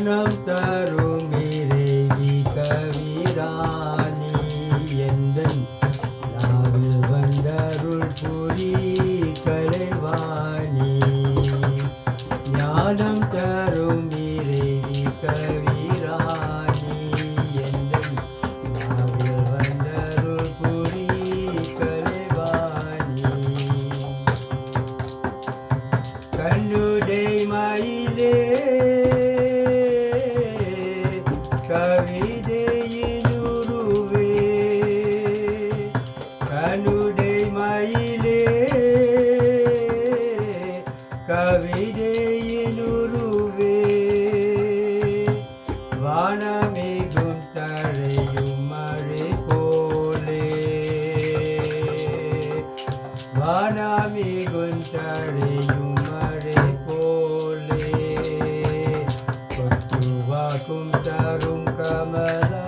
ஞானம் தரும் இறைவி கவிராணி எந்தன் நாவில் வந்தருள் புரி கலைவாணி. ஞானம் தரும் இறைவி கவிராணி எந்தன் நாவில் வந்தருள் புரி கலைவாணி. கண்ணுடை மயிலே கவிதையினுருவே, கண்ணுடை மயிலே கவிதையினுருவே, வானமிகும் தழையும் மழை போலே, வானமிகும் தழையும் மழை போலே, கொத்துவாக்கும் தரும் கமலா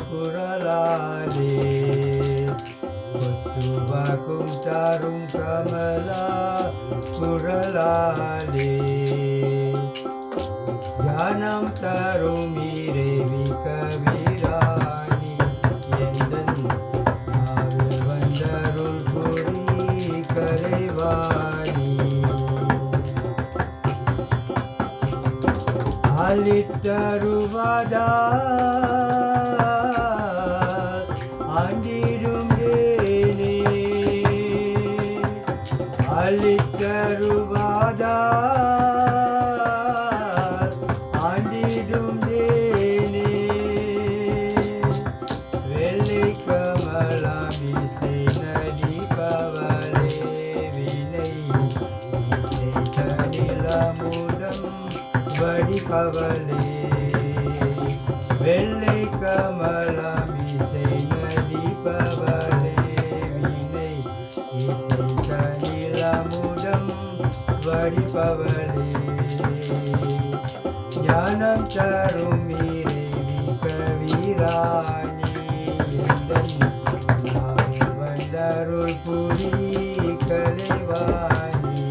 குரலாலே, கொத்துவாக்கும் தரும் கமலா குரலாலே. ஞானம் தரும் இறைவி கவிராணி எந்தன் நாவில் வந்தருள் புரி கலைவாணி. அளித்தருவதால் ஆண்டிடும் தேனே, அளித்தருவதால் ஆண்டிடும் தேனே, வெள்ளை கமலம் இசை நதி கவலை வினை இசை தனிலமுதம் வடிகவலே, வெள்ளை கமலம் இசை நதி கவலை வினை இசை தனிலமுதம் வடிகவலே. ஞானம் தரும் இறைவி கவிராணி எந்தன் நாவில் வந்தருள் புரி கலைவாணி.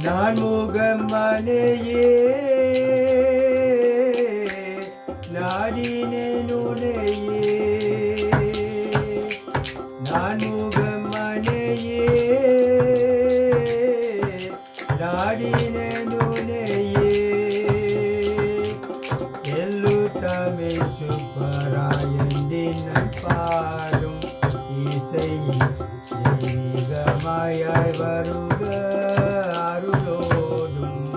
நான்முகம் மனையே நாடினேன் உனையே, நான்முகம் மனையே நாடினேன் உனையே, எல்லுட்டமே சுப்பராயந்தினன் பாடும் இசை தெய்வீகமாயாய் வருக அருளோடும்.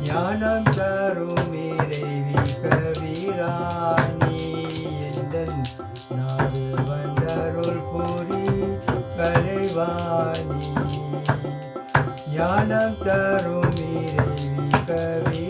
ஞானம் தரும் இறைவி கவிராணி எந்தன் நாவில் வந்தருள் புரி கலைவாணி. ஞானம் தரும் இறைவி கவி